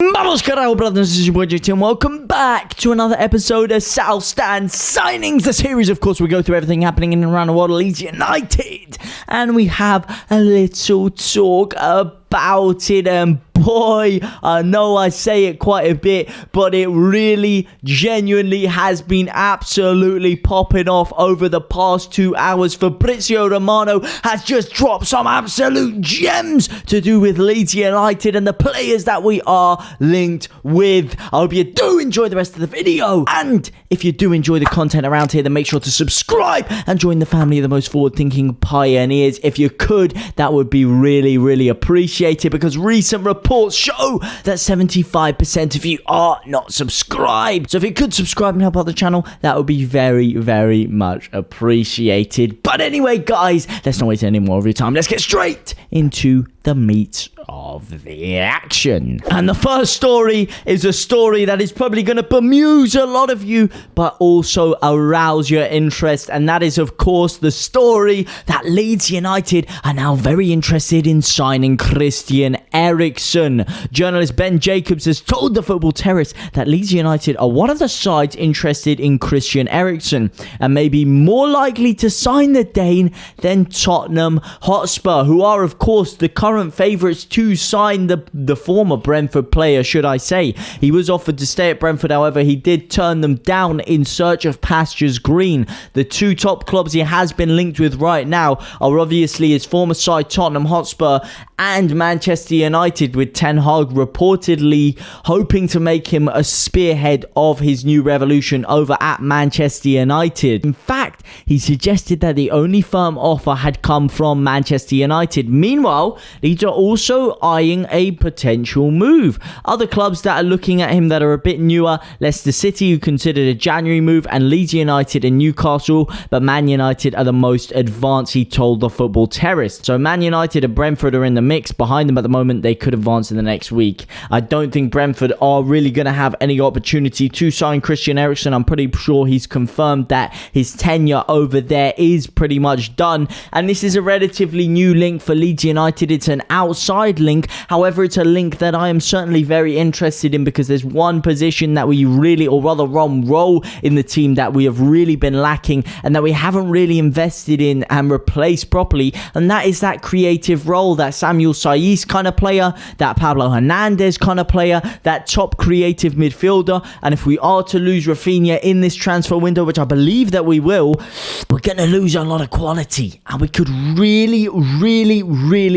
Vamos carajo, brothers, this is your boy JT and welcome back to another episode of South Stand Signings, the series. Of course, we go through everything happening in and around the world of Leeds United, and we have a little talk about it. And boy, I know I say it quite a bit, but it really genuinely has been absolutely popping off over the past 2 hours. Fabrizio Romano has just dropped some absolute gems to do with Leeds United and the players that we are linked with. I hope you do enjoy the rest of the video, and if you do enjoy the content around here, then make sure to subscribe and join the family of the most forward-thinking pioneers. If you could, that would be really appreciated, because recent reports show that 75% of you are not subscribed. So if you could subscribe and help out the channel, that would be very much appreciated. But anyway, guys, let's not waste any more of your time. Let's get straight into the meat of the action. And the first story is a story that is probably going to bemuse a lot of you, but also arouse your interest. And that is, of course, the story that Leeds United are now very interested in signing Christian Eriksen. Journalist Ben Jacobs has told the Football Terrace that Leeds United are one of the sides interested in Christian Eriksen, and may be more likely to sign the Dane than Tottenham Hotspur, who are, of course, the current favourites to sign the former Brentford player, should I say. He was offered to stay at Brentford, however, he did turn them down in search of pastures green. The two top clubs he has been linked with right now are obviously his former side Tottenham Hotspur and Manchester United, with Ten Hag reportedly hoping to make him a spearhead of his new revolution over at Manchester United. In fact, he suggested that the only firm offer had come from Manchester United. Meanwhile, Leeds are also eyeing a potential move. Other clubs that are looking at him that are a bit newer: Leicester City, who considered a January move, and Leeds United and Newcastle, but Man United are the most advanced, he told the Football Terrace. So Man United and Brentford are in the mix. Behind them at the moment, they could advance in the next week. I don't think Brentford are really going to have any opportunity to sign Christian Eriksen. I'm pretty sure he's confirmed that his tenure over there is pretty much done, and this is a relatively new link for Leeds United. It's an outside link, however, it's a link that I am certainly very interested in, because there's one position that we really, or rather one role in the team that we have really been lacking and that we haven't really invested in and replaced properly, and that is that creative role, that Samuel Saiz kind of player, that Pablo Hernandez kind of player, that top creative midfielder. And if we are to lose Rafinha in this transfer window, which I believe that we will, we're going to lose a lot of quality, and we could really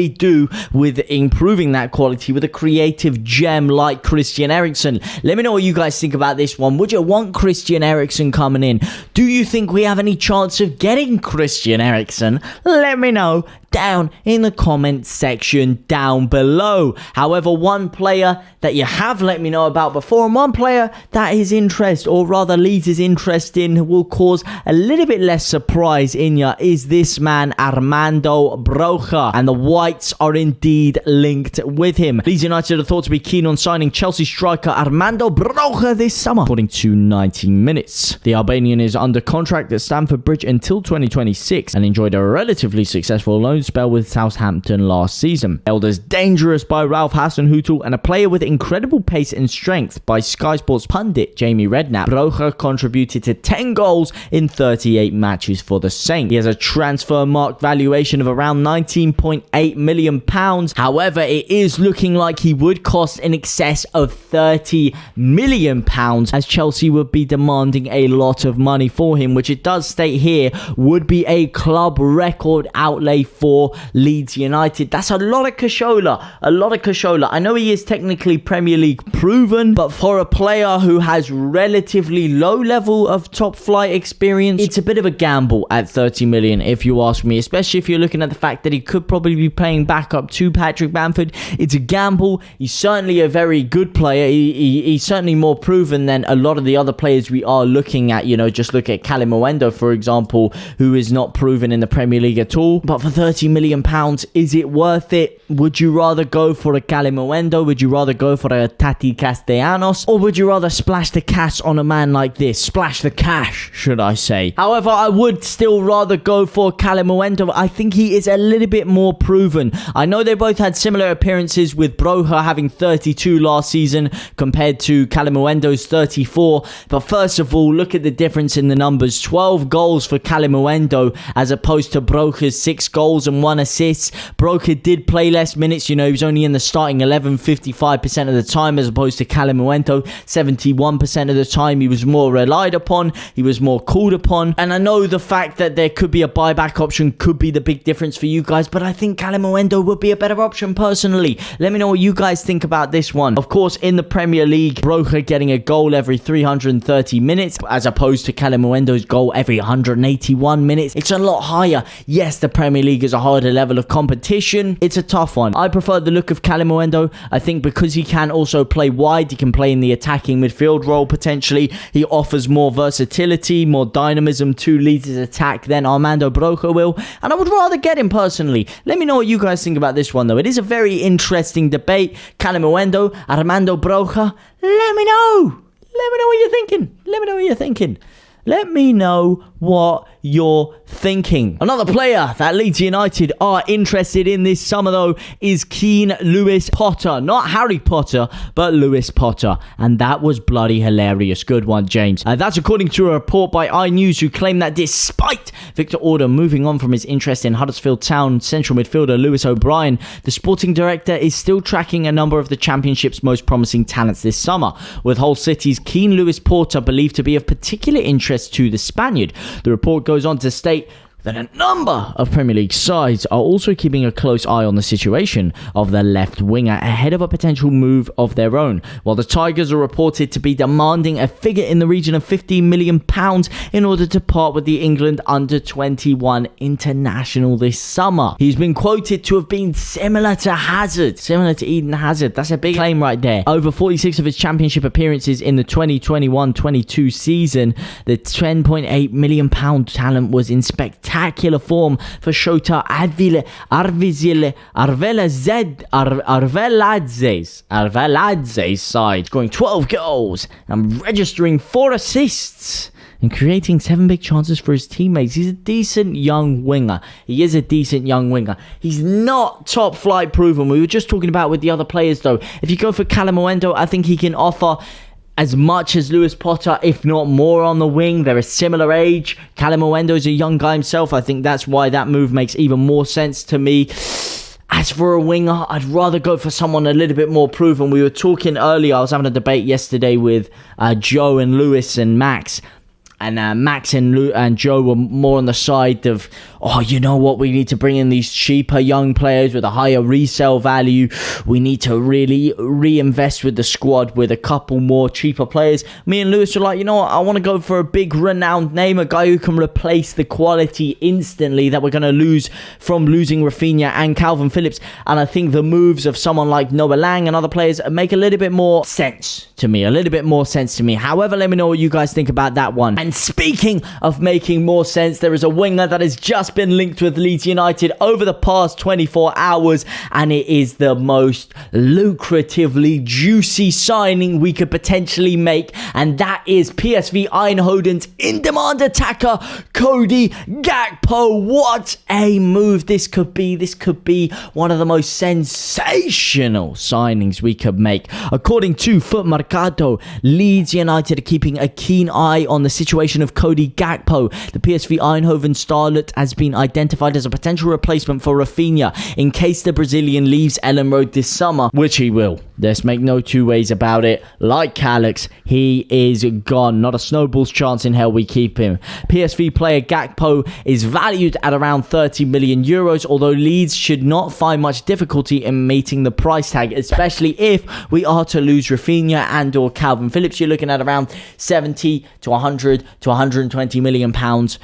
do with improving that quality with a creative gem like Christian Eriksen. Let me know what you guys think about this one. Would you want Christian Eriksen coming in? Do you think we have any chance of getting Christian Eriksen? Let me know down in the comment section down below. However, one player that you have let me know about before, and one player that his interest, or rather Leeds' interest in, will cause a little bit less surprise in ya, is this man Armando Broja, and the Whites are indeed linked with him. Leeds United are thought to be keen on signing Chelsea striker Armando Broja this summer, according to 90 Minutes. The Albanian is under contract at Stamford Bridge until 2026 and enjoyed a relatively successful loan spell with Southampton last season. Hailed as dangerous by Ralph Hasenhüttl and a player with incredible pace and strength by Sky Sports pundit Jamie Redknapp, Broja contributed to 10 goals in 38 matches for the Saints. He has a transfer market valuation of around £19.8 million. However, it is looking like he would cost in excess of £30 million, as Chelsea would be demanding a lot of money for him, which it does state here would be a club record outlay for Leeds United. That's a lot of cashola. I know he is technically Premier League proven, but for a player who has relatively low level of top flight experience, it's a bit of a gamble at 30 million, if you ask me, especially if you're looking at the fact that he could probably be playing backup to Patrick Bamford. It's a gamble. He's certainly a very good player. He's certainly more proven than a lot of the other players we are looking at. You know, just look at Callum Owendo, for example, who is not proven in the Premier League at all. But for £30 million, is it worth worth it? Would you rather go for a Calimuendo? Would you rather go for a Tati Castellanos? Or would you rather splash the cash on a man like this? Splash the cash, should I say. However, I would still rather go for Calimuendo. I think he is a little bit more proven. I know they both had similar appearances, with Broja having 32 last season compared to Calimuendo's 34. But first of all, look at the difference in the numbers. 12 goals for Calimuendo as opposed to Broja's 6 goals and 1 assist. Broja did play less minutes. You know, he was only in the starting 11 55% of the time, as opposed to Calimuendo 71% of the time. He was more relied upon. He was more called upon. And I know the fact that there could be a buyback option could be the big difference for you guys, but I think Calimuendo would be a better option personally. Let me know what you guys think about this one. Of course, in the Premier League, Broja getting a goal every 330 minutes as opposed to Calimuendo's goal every 181 minutes. It's a lot higher. Yes, the Premier League is a harder level of competition. It's a tough one. I prefer the look of Calimuendo. I think because he can also play wide, he can play in the attacking midfield role potentially. He offers more versatility, more dynamism to Leeds' attack than Armando Broja will, and I would rather get him personally. Let me know what you guys think about this one though. It is a very interesting debate. Calimuendo, Armando Broja. Let me know. Let me know what you're thinking. Let me know what you're thinking. Let me know what you're thinking. Another player that Leeds United are interested in this summer, though, is Keane Lewis-Potter. Not Harry Potter, but Lewis-Potter. And that was bloody hilarious. Good one, James. That's according to a report by iNews, who claimed that despite Victor Order moving on from his interest in Huddersfield Town central midfielder Lewis O'Brien, the sporting director is still tracking a number of the Championship's most promising talents this summer, with Hull City's Keane Lewis-Potter believed to be of particular interest to the Spaniard. The report goes on to state that a number of Premier League sides are also keeping a close eye on the situation of the left winger ahead of a potential move of their own, while the Tigers are reported to be demanding a figure in the region of £15 million in order to part with the England under-21 international this summer. He's been quoted to have been similar to Hazard, similar to Eden Hazard. That's a big claim right there. Over 46 of his Championship appearances in the 2021-22 season, the £10.8 million talent was in spectacular form for Shota Arveladze's side, scoring 12 goals and registering 4 assists and creating 7 big chances for his teammates. He's a decent young winger. He is a decent young winger. He's not top flight proven. We were just talking about with the other players though. If you go for Calimuendo, I think he can offer as much as Lewis-Potter, if not more, on the wing. They're a similar age. Calimuendo is a young guy himself. I think that's why that move makes even more sense to me. As for a winger, I'd rather go for someone a little bit more proven. We were talking earlier, I was having a debate yesterday with Joe and Lewis and Max. And Max and Joe were more on the side of, oh, you know what? We need to bring in these cheaper young players with a higher resale value. We need to really reinvest with the squad with a couple more cheaper players. Me and Lewis were like, you know what? I want to go for a big renowned name, a guy who can replace the quality instantly that we're going to lose from losing Rafinha and Calvin Phillips. And I think the moves of someone like Noah Lang and other players make a little bit more sense to me. However, let me know what you guys think about that one. And speaking of making more sense, there is a winger that has just been linked with Leeds United over the past 24 hours, and it is the most lucratively juicy signing we could potentially make, and that is PSV Eindhoven's in-demand attacker, Cody Gakpo. What a move this could be. This could be one of the most sensational signings we could make. According to Foot Mercato, Leeds United are keeping a keen eye on the situation of Cody Gakpo. The PSV Eindhoven starlet has been identified as a potential replacement for Rafinha in case the Brazilian leaves Ellen Road this summer, which he will. Let's make no two ways about it. Like Calix, he is gone. Not a snowball's chance in hell we keep him. PSV player Gakpo is valued at around 30 million euros, although Leeds should not find much difficulty in meeting the price tag, especially if we are to lose Rafinha and or Calvin Phillips. You're looking at around 70 to 100 to 120 million pounds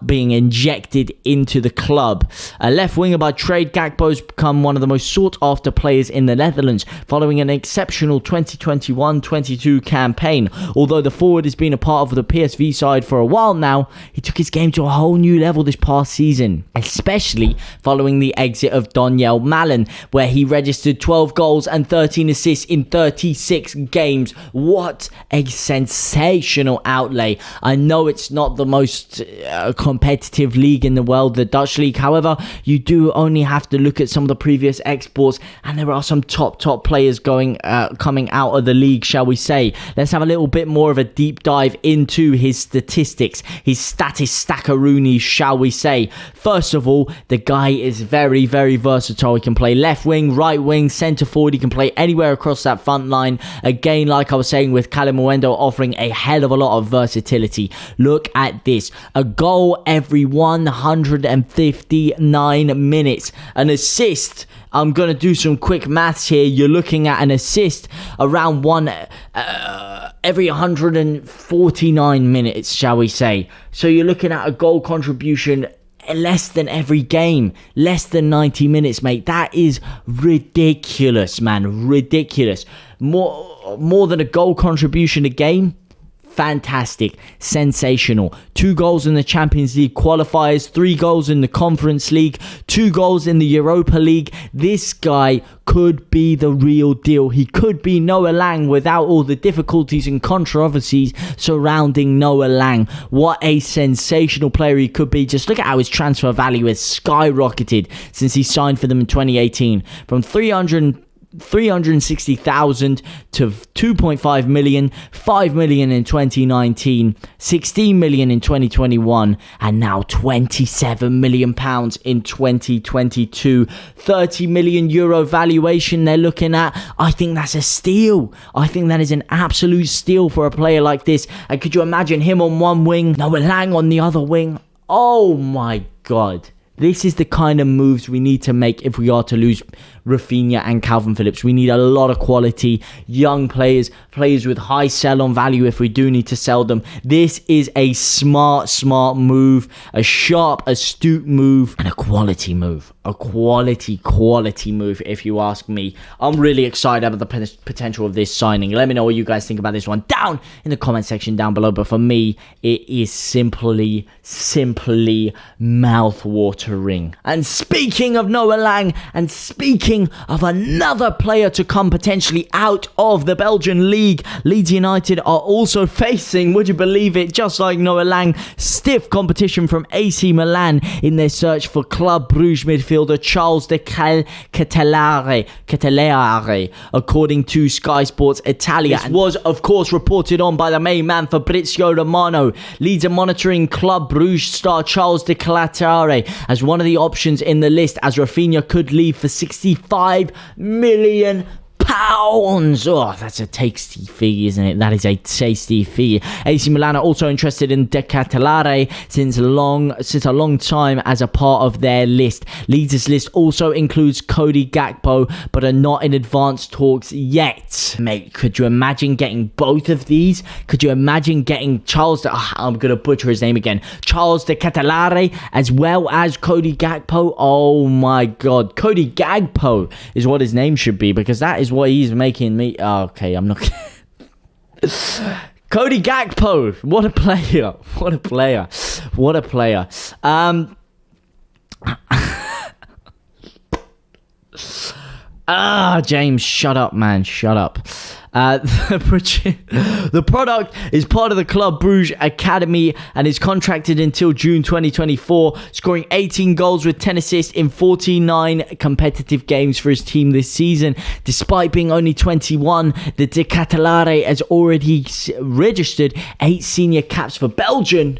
being injected into the club. A left winger by trade, Gakpo has become one of the most sought after players in the Netherlands, following an exceptional 2021-22 campaign. Although the forward has been a part of the PSV side for a while now, he took his game to a whole new level this past season, especially following the exit of Donyell Malen, where he registered 12 goals and 13 assists in 36 games. What a sensational outlay. I know it's not the most competitive league in the world, the Dutch league. However, you do only have to look at some of the previous exports, and there are some top players coming out of the league, shall we say. Let's have a little bit more of a deep dive into his statistics, his stackaroonies, shall we say. First of all, the guy is very versatile. He can play left wing, right wing, centre forward. He can play anywhere across that front line. Again, like I was saying, with Calimundo offering a hell of a lot of versatility. Look at this. A goal every 159 minutes. An assist, I'm going to do some quick maths here. You're looking at an assist around every 149 minutes, shall we say. So you're looking at a goal contribution less than every game, less than 90 minutes, mate. That is ridiculous, man. Ridiculous. More than a goal contribution a game. Fantastic. Sensational. 2 goals in the Champions League qualifiers, 3 goals in the Conference League, 2 goals in the Europa League. This guy could be the real deal. He could be Noah Lang without all the difficulties and controversies surrounding Noah Lang. What a sensational player he could be. Just look at how his transfer value has skyrocketed since he signed for them in 2018. From 360,000 to 2.5 million, 5 million in 2019, 16 million in 2021, and now 27 million pounds in 2022. 30 million euro valuation they're looking at. I think that's a steal. I think that is an absolute steal for a player like this. And could you imagine him on one wing, Noah Lang on the other wing? Oh my God. This is the kind of moves we need to make if we are to lose Rafinha and Calvin Phillips. We need a lot of quality, young players with high sell-on value if we do need to sell them. This is a smart move, a sharp, astute move, and a quality move. A quality move, if you ask me. I'm really excited about the potential of this signing. Let me know what you guys think about this one down in the comment section down below. But for me, it is simply mouth-watering. And speaking of Noah Lang, and speaking of another player to come potentially out of the Belgian league, Leeds United are also facing, would you believe it, just like Noah Lang, stiff competition from AC Milan in their search for Club Brugge midfielder Charles de Ketelaere, according to Sky Sports Italia. This was, of course, reported on by the main man Fabrizio Romano. Leeds are monitoring Club Brugge star Charles de Ketelaere as one of the options in the list, as Rafinha could leave for 65 million pounds. Oh, that's a tasty fee, isn't it? That is a tasty fee. AC Milan are also interested in De Ketelaere since a long time as a part of their list. Leeds' list also includes Cody Gakpo, but are not in advanced talks yet. Mate, could you imagine getting both of these? Could you imagine getting I'm going to butcher his name again. Charles De Ketelaere as well as Cody Gakpo? Oh my God. Cody Gakpo is what his name should be, because that is what he's making me. Oh, okay, I'm not. Cody Gakpo, what a player! What a player! What a player! James, shut up, man, shut up. The product is part of the Club Brugge Academy and is contracted until June 2024, scoring 18 goals with 10 assists in 49 competitive games for his team this season. Despite being only 21, the De Ketelaere has already registered 8 senior caps for Belgium,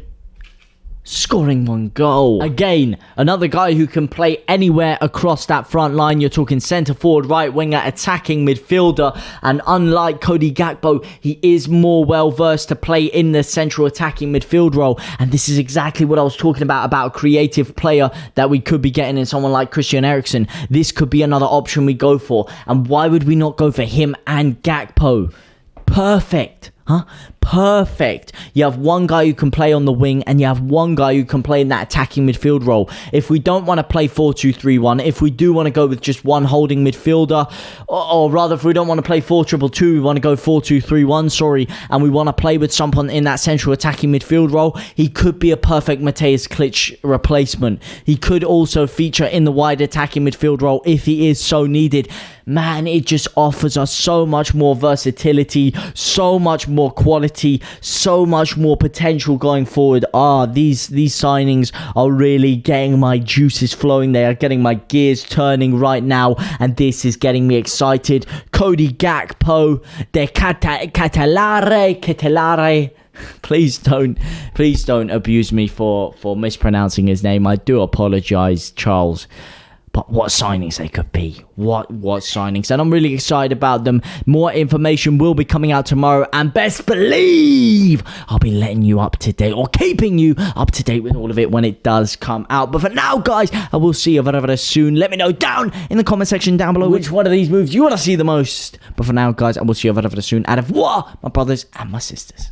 scoring 1 goal. Again, another guy who can play anywhere across that front line. You're talking centre forward, right winger, attacking midfielder, and unlike Cody Gakpo, he is more well versed to play in the central attacking midfield role. And this is exactly what I was talking about a creative player that we could be getting in someone like Christian Eriksen. This could be another option we go for. And why would we not go for him and Gakpo? Perfect. perfect. You have one guy who can play on the wing, and you have one guy who can play in that attacking midfield role. If we don't want to play 4-2-3-1, if we do want to go with just one holding midfielder, or rather, if we don't want to play 4-2-2, we want to go 4-2-3-1, and we want to play with someone in that central attacking midfield role, he could be a perfect Mateusz Klich replacement. He could also feature in the wide attacking midfield role if he is so needed. Man, it just offers us so much more versatility, so much more quality, so much more potential going forward. These signings are really getting my juices flowing. They are getting my gears turning right now, and this is getting me excited. Cody Gakpo, de Ketelaere. Please don't abuse me for mispronouncing his name. I do apologize, Charles. But what signings they could be. What signings. And I'm really excited about them. More information will be coming out tomorrow. And best believe I'll be letting you up to date, or keeping you up to date with all of it when it does come out. But for now, guys, I will see you very soon. Let me know down in the comment section down below which one of these moves you want to see the most. But for now, guys, I will see you very soon. Au revoir, my brothers and my sisters.